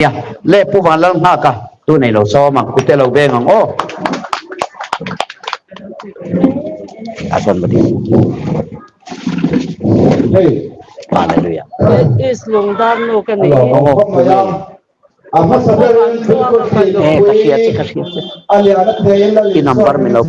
ya le pu van lang ha ka tu nei lo so ma ku te lo ve ngang o asan badi hallelujah is long dar no ka ni ama saberin ko kasi ali anak ngayon na ki number mi lo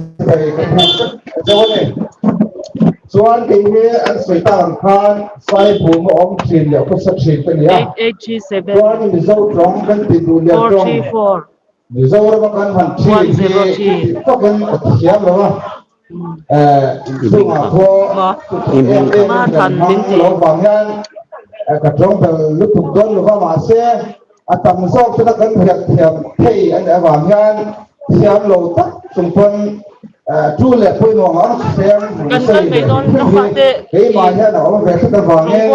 chuan ke nge an soitang khan sai bu mo om chin ya ko sa chin pe ya 887 chuan mi zo trong kan ti du ya trong 434 mi zo ra kan han chi to kan ya lo wa sunga ko ma tan min ti lo bang yan ka trong pel lu tu don lo wa ma se atam zo ta kan hiat thiam thei an awang yan thiam lo ta sum pon chú lệ quê ngõ ngõ xem gần mấy đón nó phát để cái mà thế nào về cái tờ vàng nghe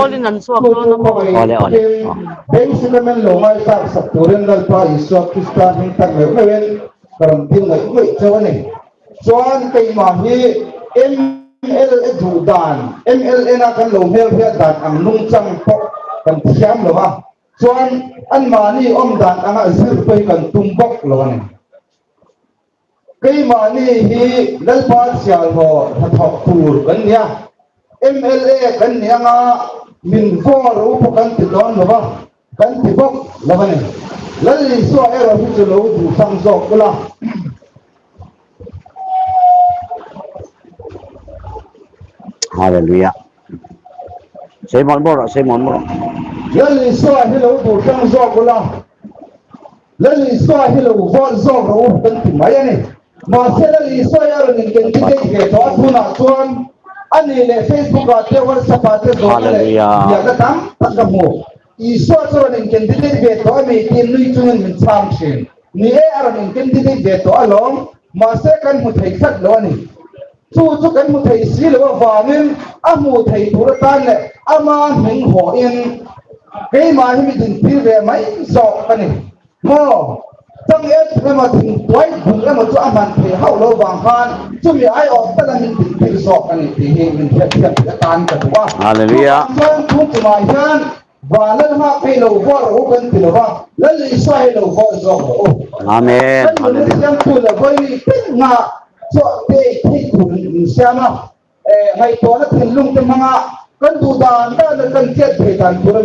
bên xin mình lồng ai ta sắp tới đến lần qua Israel Christian hình tăng người bên còn tiếng người người cho này cho cái mà như MLA chủ đàn MLA là cái lồng heo heo đàn ăn nung trăng bọc cần xem rồi mà cho anh mà đi ông đàn ăn ở dưới quê cần tung bọc rồi này cái mà ni hi lal pa sial ho thok tur kan nia MLA kan nia nga min vo ro po kan ti don lo kan ti bok la ba ni lal li so era hu chu lo du sang zo kula hallelujah sei mon bo lal li so hi lo du sang zo kula lal li so hi lo vo zo ro kan ti mai ni mà sẽ là lý do là những cái về đó thu nào chuan anh ấy lên Facebook à, theo WhatsApp theo đó này, giờ cái tám tất cả mọi, lý do cho những cái về đó mình tìm nuôi cho mình tham xin, nếu là những cái về đó lòng mà sẽ cần một thầy khác đó này, chú cần một thầy sĩ là vào nên một thầy thủ tan này, mà mình hỏi cái mà mình tìm về mấy giọt cái này, tăng ết cái mà thỉnh quay cùng cái mà cho anh bạn thì hậu lâu vàng khan cho mình ai ở tất là mình thỉnh sọt cái này thì mình thiệt cái tan cái quá hallelujah cho chúng tôi mai khan và lên ha cái lâu vợ ở bên thì là lên lý sai lâu vợ rồi amen hallelujah xem tôi là với biết ngã cho thế thì cũng xem mà ngày đó là thỉnh lung tem ngã kan tu dan da là kan chết thì dan tôi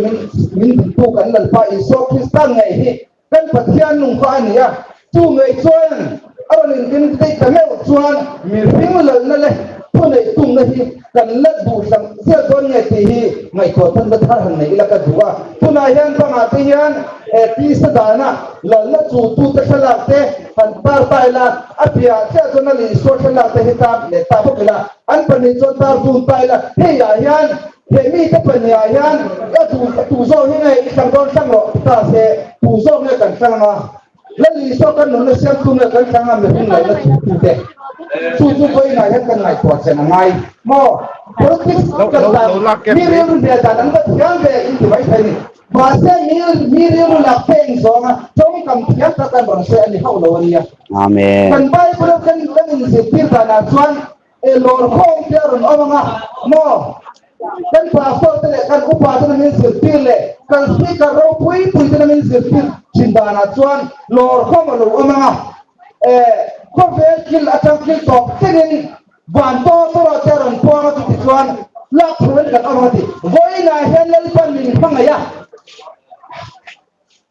mình tu kan là phải số Christian ngày hi kan pathian nung kha ni ya chu ngai chuan aron in cái kamel chuan mi ring lal na le pu nei tung na hi kan la du sang se don nge ti hi ngai ko tan da thar han nei la ka duwa tu na hian pa ma ti hian ti sa da na lal na chu tu ta sala te han tar tai la apia se don na li so sala te hi ta le ta bo la an pa ni chon tar tu tai la he ya hian he mi ta pa ni ya hian ya tu zo hi ngai sang don sang ro ta se tu zo nge kan sang ma lên lý do kan nó xem không là kan sang làm mình lại là chủ đề chủ quay này hết kan lại quả sẽ là ngay mò politics kan là million về ta đang bắt gang về in vậy thế này mà sẽ million là peng so mà trong cầm thiệt ta kan bằng sẽ anh hậu lâu anh amen kan bay cũng kan in sẽ tiếp ta là chuan lor không theo rồi ông mà mò kan pastor te kan upatana min sirpile kan speaker ro pui ta min sirpil cindana chuan lor khoma lo amanga ko ve kil atang kil top tenin van to ra teron po ti chuan la phun kan amanga ti voi na helal pan min phangaya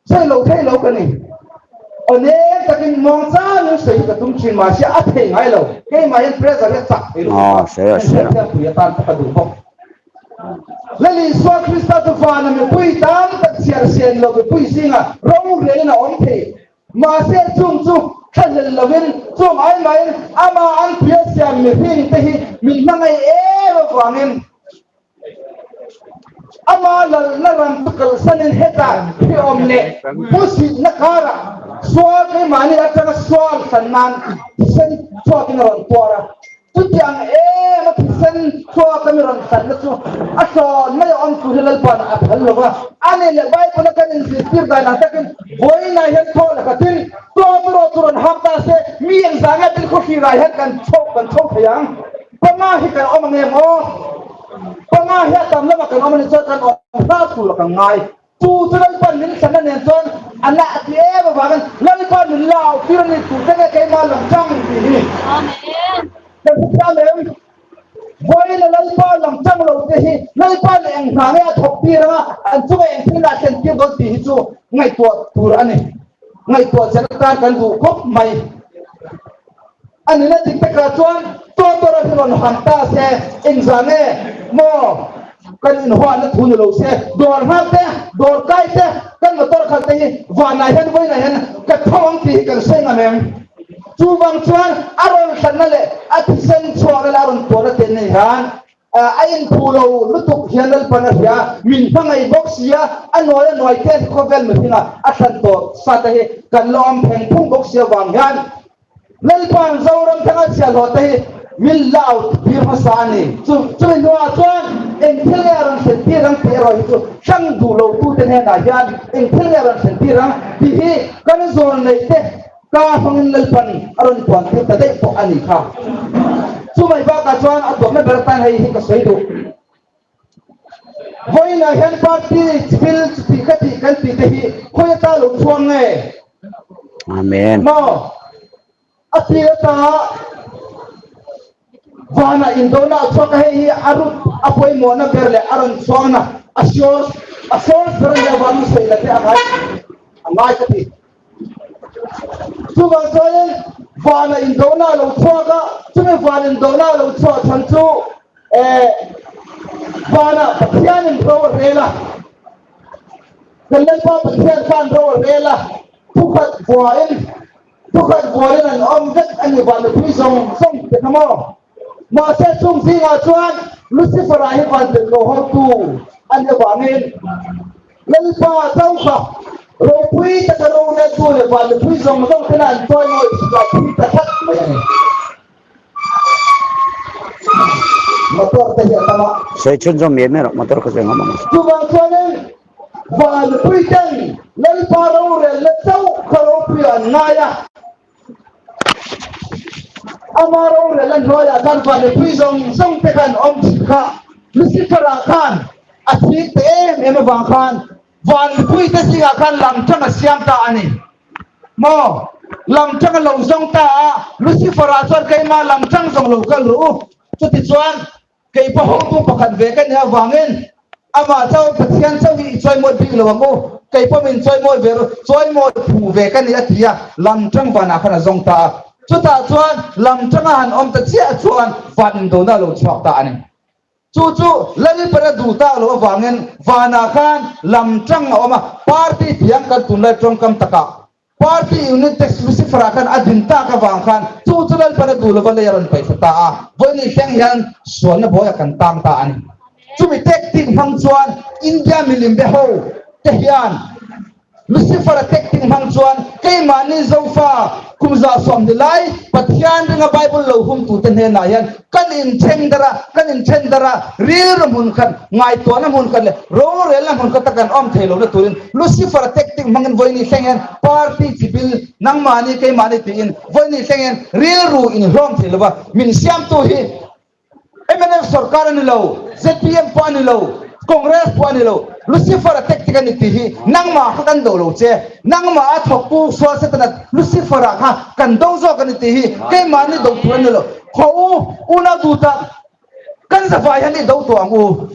sai lo thai lo kan ni one takin mong cha nu sei ka tum chin ma sia a thei ngai lo ke ma yan presa le chak se ya tan ta du bok lali so Krista tu fa na me pui tam tak siar sen lo be pui singa rong re na om the ma se chung khan lo wen chung ai mai ama an pia siam me phi te hi min na ngai e lo wangin ama la ram tukal sanin heta hi om le pusi na kara so ke mani atanga so sanan sen so ke ron tora tu tiang mà sen cho kami ron san na chu aso mai on ku hilal pan at hallo ba ane le bai ko na kan insistir da na takin boy na hen ko la katin to ron hafta se mi yang zanga bil ko fi ra hen kan chok yang pama hi kan o mang em o pama hi tam la kan o man cho kan o ta ku la kan ngai tu chu pan min san na nen chon ana ati ba ba kan lal pa min lao pir ni tu ta ke ma lam chang ni amen ta sa le voi la lal pa lam chang lo te hi lal pa le ang ha ya thok pi ra an chu eng thi la chen ti go ti chu ngai to tur ani ngai to chen ka kan du khop mai anh ấy thích tất cả chuyện tôi ra thì nó hàng ta sẽ in ra nè mò cái in hoa nó thu nhiều xe đồ hàng thế đồ cái thế cái mà tôi khát thế và này hết với này hết cái thong thì cái xe này em chú vang chuyện aron sẵn nè at sen chua cái aron tôi là tiền này han anh thu lâu lúc tục hiện lên phần này mình phăng ngày box ya anh nói thế có vel mình là at sẵn tôi sao thế cái lom phèn phung box ya vàng han lal pan zauram thanga sia lote min lao bir masani chu no chuan en theleran se tirang pero chu sang du lo tu te na yan en theleran se tirang ti hi kan zon nei te ka hangin lal pan aron kwan te ta dei to ani kha chu mai ba ka chuan a to me bertan hei hi ka sei du hoina hen party bil ti ka ti kan ti te hi khoi ta lo chuang nge amen Atleta vana indona choka hi arut apoi mona berle aron sona asos berle vanu seila te angai kati tuba soyen vana indona lo choka tume vana indona lo choka chanchu vana pathian ro rela kallan pa pathian kan ro rela tukhat voin tukhat voin an omgat ani vana pui song te kamo mà sẽ chung si ngà chuan Lucifer ai van được lô hốt tu anh em bảo nên lên pa tao khóc rồi quý ta đâu nên tu để van được quý dòng dòng thế này tôi ngồi là quý ta thắt vậy này motor ta hiện tama saya chun jom ye mer motor ko se ngomong tu bang chuan nên van quý chân lên pa đâu rồi lên tao kharo pian ngaya amaro le lan hoya kan fa le prison song te kan om kha Lucifer khan athi te em wang khan van pui te singa khan lam chang siam ta ani mo lam chang lo song ta Lucifer chon kai ma lam chang song lo ka lu chu ti chuan kai pa ho tu pakhat ve kan ha wangin ama chau pathian chau hi choi mo bi lo mo kai pa min choi mo phu ve kan ni athia lam chang van khan zong ta chú ta chuan lam changa han om ta chia chuan van do na lo chok ta ani chú lali para du ta lo wangin vana khan lam chang oma party thiang kan tun lai trong kam taka party unit text Lucifer khan adin ta ka wang khan chú lali para du lo le yaron pai ta a voi ni teng hian suan na boya kan tang ta ani chú mi tek ting hang chuan India milim be ho te hian Lucifer attacking hang chuan kai mani zofa kumza som de lai pathian ringa bible lo hum tu ten he na yan kan in chen dara ril mun khan ngai to na mun khan le ro rel na mun ka takan om thelo na turin Lucifer attacking mangan voini thengen party civil nang mani kai mani ti in voini thengen ril ru in rom thelo ba min siam tu hi MNF sarkar ni lo ZPM pa ni lo Congress po nilo Lucifer attacking ni tihi nang ma kan do lo che nang ma athok pu so se tan Lucifer ha kan do zo kan tihi ke ma ni do tu nilo kho una du ta kan sa fa yan ni do tu ang u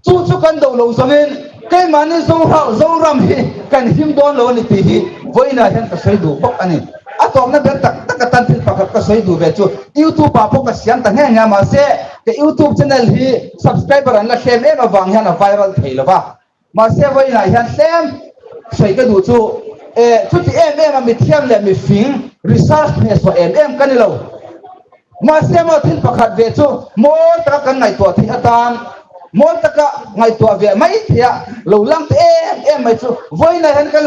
chu kan do lo zangin ke ma ni zo ram hi kan him don lo ni tihi voina hen ka sei du pok ani atom na ber tak tan phil pakat ka sei du be chu YouTube pa pok ka siam ta nge nga ma se cái YouTube channel hi subscriber an la xem em awang hian a viral theilo ba ma se voi na hian xem sei ka du chu chu ti em mi thiam le mi fing research ne so em kan lo ma se ma thin pakhat ve chu mo ta kan ngai to thi atan mo ta ka ngai to ve mai thia lo lang em mai chu voi na hian kan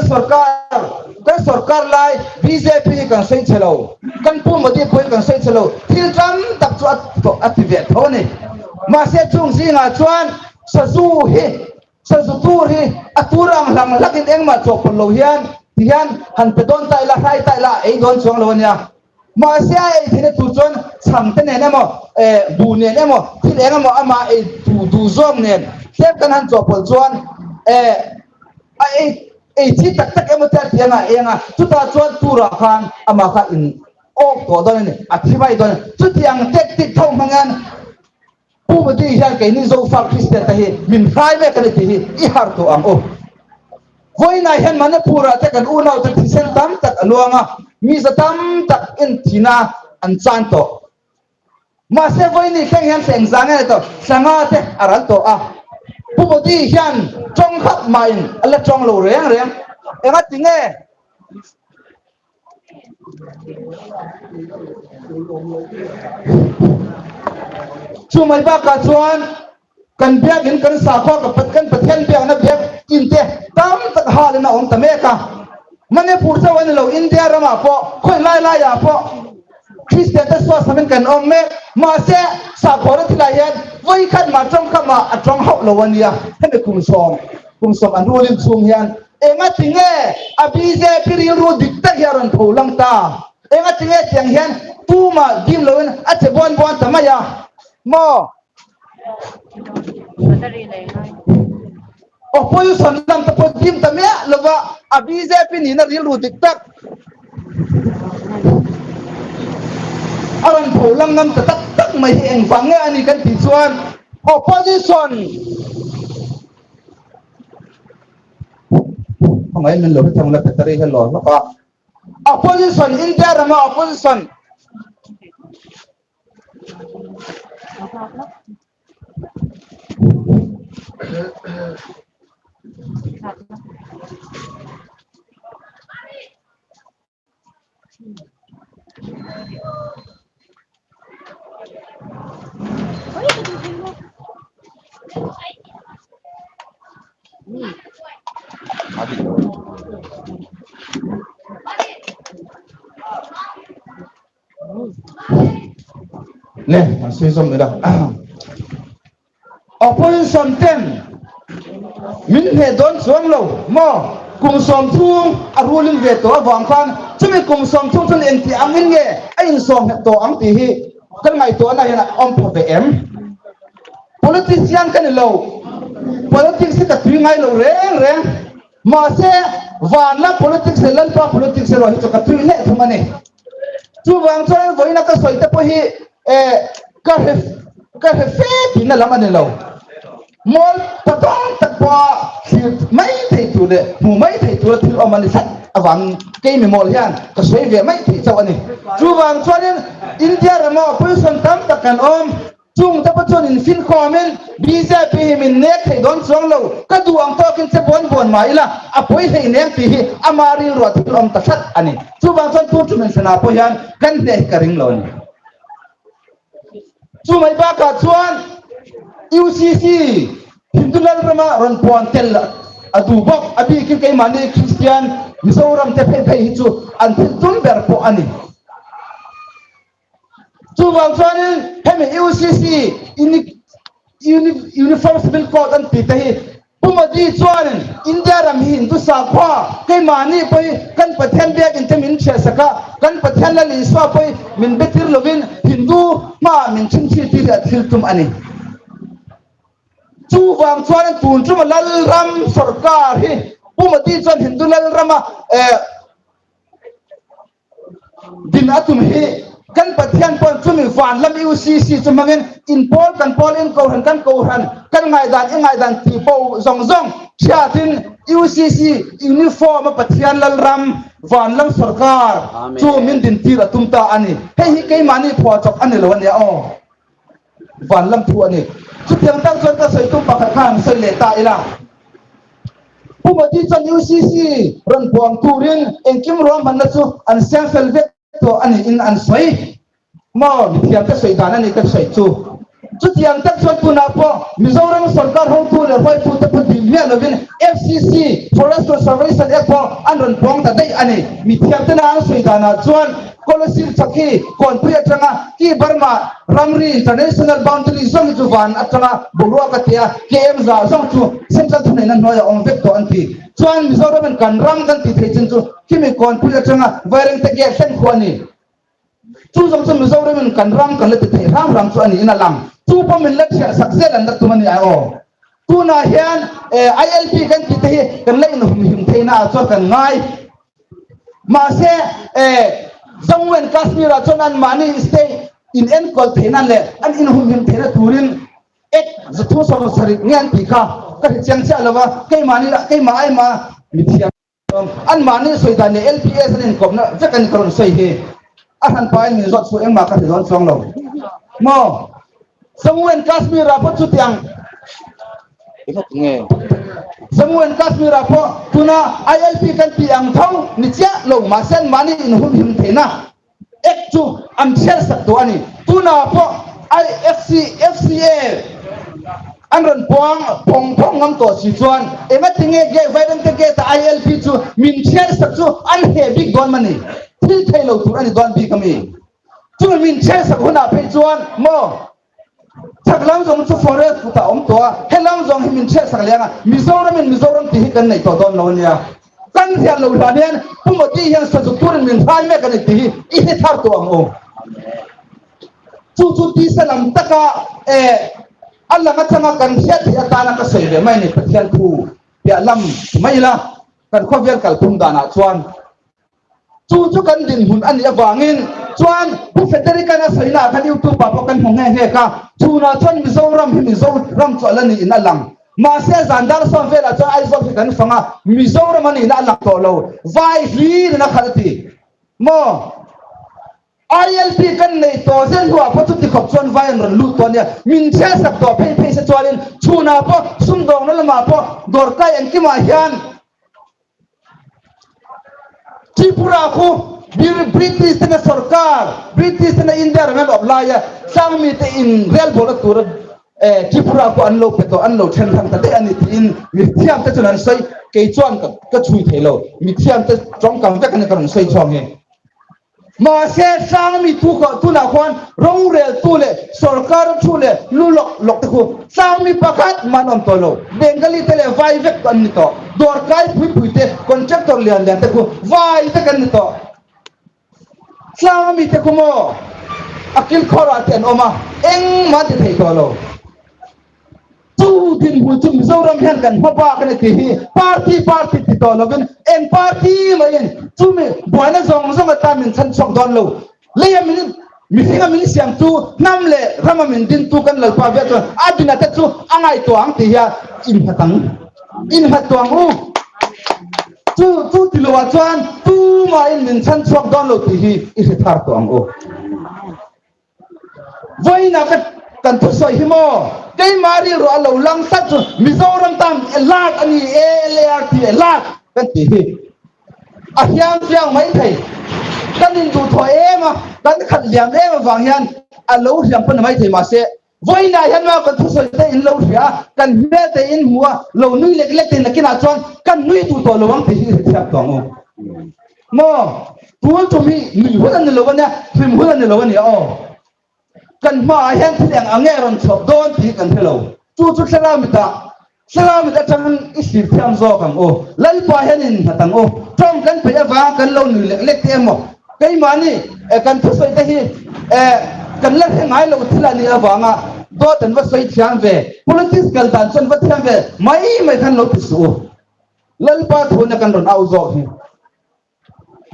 sarkar lai BJP kan sei chelo kan pu ma di poi kan sei chelo thil tram tak chu at ve thoni ma se chung si nga chuan sa zu tu hi aturang lam lakin eng ma chok lo hian han pe don tai la hai tai la ei don chong lo nya ma se ai thine tu chuan cham te ne mo bu ne mo thil eng mo ama e du zom ne tlep kan han chok pol chuan ai ที่ตักเอ็มเตอร์เตียงเองจุดตาจวนตัวราคาอามาค่ะอินออกตัวตอนนี้อธิบายตอนนี้จุดยังเทคติกท่องมังงานผู้บริหารกินโซฟาคริสเตียนที่มินไพรเมกันที่อีฮาร์ตัวอังโอวันนี้เห็นมันพูดแต่กันอุณาตัดที่เส้นตั้มตัดลวงมีสตั้มตัดอินทินาอันจันโตมาเซวันนี้แข่งยันเสียงสังเกตตัวสังเกตอะไรตัวผู้บริหารจงขับมาอินอะไรจงรู้เรื่องเอ็งจริงช่วงไม่บ้ากันชวนกันเบียกินกันสาข้อกับกันประเทศเบียกนะเบียกอินเดียตามตัดหาเลยนะองค์ตะเมกะมันเนี่ยพูดซะวันนี้เราอินเดียเรามาพอค่อยไล่อย่าพอคริสเตียนจะสวดสมัยกันองค์เมกมาเสียสาข้อนั้นที่ไหนยันไว้ขันมาจ้องขับมาจ้องเขาเราวันนี้ให้เป็นกลุ่มสมอันรู้ลิมซุงยันเอ็งจริงอภิเษกพิริรูดิตะเฮรันพูลังตาเอ็งจริงเสียงยันปูมาดิมเลวนอาจจะบวนทำไมอะมอopposition lang tapos dim tamya lawa abize pinina real rudik aran phulang ngam tak mai eng wange ani kan ti chuan opposition ngai men lo thang la tari hello ka opposition india rama opposition 네, 죄송합니다. opposition ten min he don suang lo mo kum som thung a ruling ve to awang khan chumi kum som thung chun en ti angin nge ain som to ang ti hi kan ngai to na yana om pho ve em politician kan lo politics ka tui ngai lo reng ma se van la politics lan pa politics ro hi to ka tui le thumani chu wang chon voina ka soi te po hi ka he fe ti na lamani lo mol patong takwa mai thei tu le mu mai thei tu thil omani sat awang ke mi mol hian ka soi ve mai thei chawani chu wang chuanin india rama opposition tam takan om chung ta pachon in fin khomen bjp min ne thei don chong lo ka duang to kin se bon mai la apoi hei nem pi hi amari ro thil om ta sat ani chu wang chuan tu chu men sana po hian kan ne ka ring lo ni chu mai ba ka chuan UCC Hindulan rama ron puan tel adubok abi kin kay mani Christian misoram te phe hichu an tun ber po ani chu wang chuanin hemi UCC uniform civil code an ti te hi pumadi chuanin India ram Hindu sa khwa kay mani poi kan pathen bek in te min che saka kan pathen la li swa poi min betir lovin Hindu ma min chin chi ti ra thil tum ani chu wang chuan tun chu lal ram sarkar hi pumati chuan Hindu lal rama din atum hi kan pathian pon chu mi van lam UCC chu mangin in pol in ko han kan ngai dan ti po zong chatin UCC uniform pathian lal ram van lam sarkar chu min din ti ra tum ta ani he hi kai mani phwa chok ani lo ania o van lam thu ani chu tiang tang chuan ka soi tum pakhat khan soi le ta ila pumati chuan UCC ron puang turin engkim rom man na chu an siang felvet to ani in an soi mo tiang ka soi dan ani ka soi chu tiang tak chuan tuna po Mizoram sarkar ho tu le hoi pu ta pu dilya lovin FCC Forest Conservation Act po an ron puang ta dai ani mi tiang ta na soi dana chuan Kolosil Chaki kon priya changa ki Burma Ramri International Boundary Zone juwan atanga bulwa katia KM za zong chu central thunai nan noya ong vek to anti chuan Mizoram kan ram kan ti thechin chu kimi kon priya changa wiring te ge sen khwani chu zong chu Mizoram kan ram kan le te ram chu ani ina lam chu pa min lek success an dak tumani ai o tu na hian ILP kan ti te kan lai no him theina cho kan ngai ma se Jammu and Kashmir a chon an mani stay in en kol theina le an in him theina turin ek zathu so sari ngan ti kha ka chiang cha lawa kai mani la kai mai ma mithiam an mani soida ne LPS rin kom na jakan karon soi he ahan pai min zot su engma ka don song lo mo Jammu and Kashmir a pot tiang Jammu and Kashmir a po tuna ILP kan tiang thau ni cha lo ma sen mani in him theina ek chu am share sak to ani tuna po FCA an ron pong ngam to si chuan ema tinge ge vaidan te ge ta ILP chu min share sak chu an he big don mani thil thailo tur ani don bi kami chu min share sak huna pe chuan mo chak lam jong chu forest ku ta om to helam jong min share sak lenga mizoram ti kan nei to don lo nia kan hian lo lanian pumo ti hian sa chu tur min phai me kan ti I he thar to ang chu ti salam taka Allah ngachanga kan hiat hi atana ka soibe mai ni pathian thu ya lam mai la kan khovel kal tum dana chuan chu kan din hun an awangin chuan pu federica na soina kan YouTube pa kan hong he ka chu na chuan mizoram cholani in alang ma se zandar som vela chuan ai zo kan fanga mizoram ani na alang to lo vai hi na khalati mo ILP kan nei to zen hua po tu ti khop chon vai an lu to nia min che sak to phei se chualin chuna po sum dong na ma po dor kai an ki ma hian Tripura ko British na sarkar British na India Government of Laya sang mi te in real bola tur Tripura ko an lo peto an lo chen thang ta de ani in mi thiam ta chuan sai ke chuan ka chui thelo mi thiam ta chong kam ta kan kan sai chong he ma se sang mi tu na kwan rong rel tu le sarkar tu le lu lok te ko sang mi pakat manom to lo bengali te le vai vek kan ni to dor kai phui te contractor lian te ko vai te kan ni to sang mi te ko mo akil khora ten oma eng ma te thei to lo tu din hu chum zoram hian kan pa kan ti hi party ti to lo gan en party ma yen chu me boina zong ta min chan chok don lo le ya min mi hinga min siam tu nam le rama min din tu kan lal pa ve to adina ta chu angai to ang ti ya in hatang u tu ti lo wa chuan tu ma in min chan chok don lo ti hi I thar to ang u voina ka kan tu soi hi mo cái mari ro alo lang sat chu mizoram tam lat ani LART lat kan ti a hiam fiang mai thei kan in du tho ema kan khat liam ema wang hian alo hiam pan mai thei ma se voina hian ma kan thu soi te in lo ria kan me te in muwa lo nui lek te nakina chuan kan nui tu to lo wang thei hi thiap tong mo tu chu mi huan lo wan ya phim huan lo wan ya kan ma hian thiang angeron chop don ti kan thelo chu salamita chang isip thiam zo kan lal pa hian in hatang trong kan pe wa kan lo ni lek te mo kai mani kan thu soi te hi kan la ngai lo thila ni awanga do tan wa soi thiam ve politics kal dan chon wa thiam ve mai kan lo pisu lal pa thu na kan ron au zo hi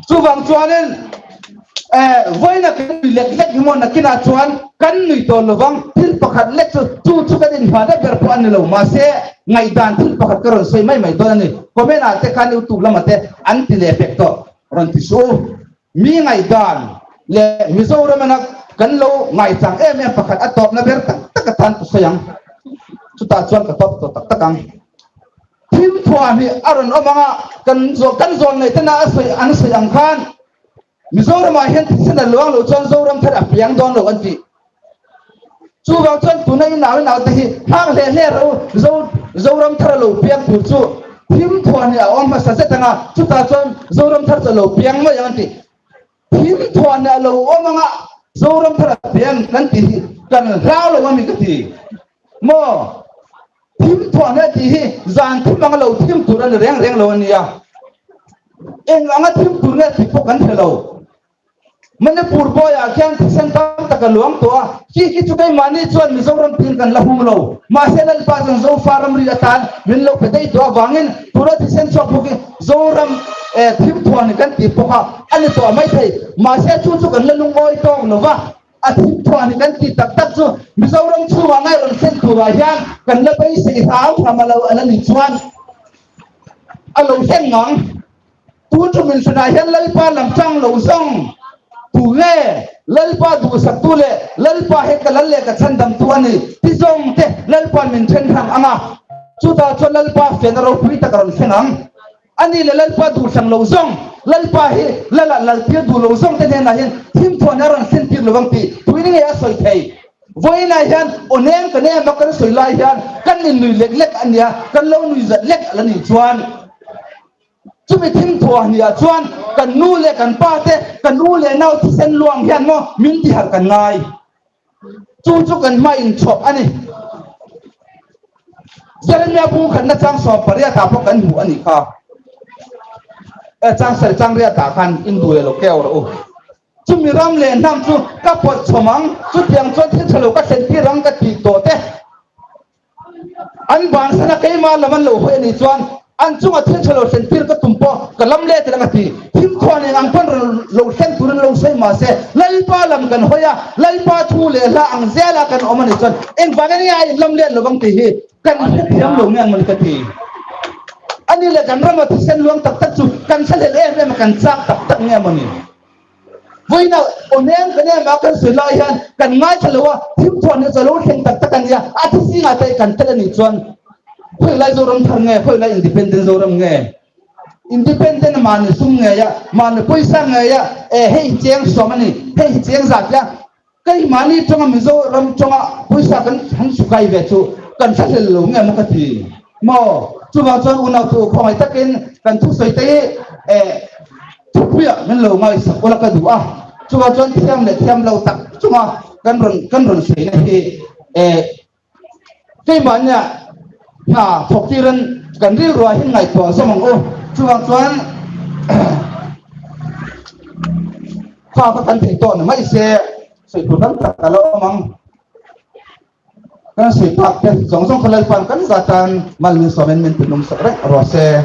chu wang chuanen voina kan lek himon na kina chuan kan nui to lowang thil pakhat lek chu kan in hada ber po an lo ma se ngai dan thil pakhat karon soi mai don ani komena te kan u tu lamate an ti le effect to ron ti so mi ngai dan le mizoram na kan lo ngai chang em pakhat atop na ber tak tan tu sayang chu ta chuan ka top to tak takang thim thwa ni aron omanga kan zo ngai tana an sayang khan mizoram a hian thina luang lo chon zoram thar a piang don lo anti chu wa chon tunai naw te hi hang le ro zoram thar lo piang tu chu thim thwa ni a om ma sa se tanga chu ta chon zoram thar lo piang ma yang anti thim thwa na lo omanga zoram thar piang kan ti kan rao lo mi ka ti mo thim thwa na ti hi zan thim mang lo thim tu ran reng lo ni ya eng anga thim tu na ti po kan thelo Manipur boy akian sen tam takaluang tua ki chukai mani chuan mizoram pin kan lahum lo ma senal pa jong zo faram ri atan min lo pedai to wangin pura sen chok buki zoram thip thuan kan ti poka ani to mai thai ma se chu kan lalung oi tong lo wa a thip thuan kan ti tak tak chu mizoram chu wangai ron sen tu wa hian kan la pai se thau thamalo alani chuan alo sen ngong tu chu min sana hian lalpa lam chang lo zong tu le lalpa du sak tu le lalpa he ka lalle ka chandam tu ani ti zong te lalpa min chen tham anga chu ta chu lalpa fenaro pui ta karon senang ani le lalpa du sang lo zong lalpa he lala lalpia du lo zong te na hin thim thon aron sen tir lo bang ti pui ni ya soi thei voi na hian oneng ka ne ma kan soi lai hian kan ni nui lek lek ania kan lo nui zat lek ala ni chuan chu mi thim thua nia chuan kan nu le kan pa te kan nu le nau ti sen luang hian mo min ti har kan ngai chu kan mai in chop ani Jeremia bu kan na chang so paria ta pok kan hu ani ka chang sar chang ria ta kan in du le lo keo ro chu mi ram le nam chu ka pot chomang chu tiang chon thi thalo ka sen ti rang ka ti to te an ban sana kai ma laman lo hoi ni chuan an chunga thil chalo sentir ka tumpo kalam le tela ngati thim khone ang pan lo sen turan lo sei ma se lai pa lam kan hoya lai pa thu le la ang zela kan omani chon eng bagani ai lam le lo bang ti hi kan thiam lo ngang mal ka ti ani le kan ram ti sen luang tak tak chu kan sale le me kan chak tak tak nge mani voi na oneng kan ma kan su lai han kan ngai chalo thim khone chalo theng tak tak kan ya a thi singa tai kan tela ni chon phơi lại zoram thằng nghe phơi lại independent zoram nghe independent mà nó sung nghe ya mà nó phơi sang nghe ya hey chém xóm này hey chém giặc ya cái mà đi trong mình zoram trong phơi sang cái hắn sukai về chỗ cần sát lên lủng nghe một cái gì mà chú vào cho uốn nào chú không ai tất nhiên cần thu sợi tế thu bia mình lủng ngay sập qua cái đủ à chú vào cho thêm lâu tắc chú mà cần rồi sợi này thì cái mà nha thọc tiran kan ri ruwa hin ngai to samang o chuang chuan ka kan thei to na mai se soi tu dan ta lo mang kan soi pak te song song khalai pan kan zatan mal min somen men pinum sakre ro se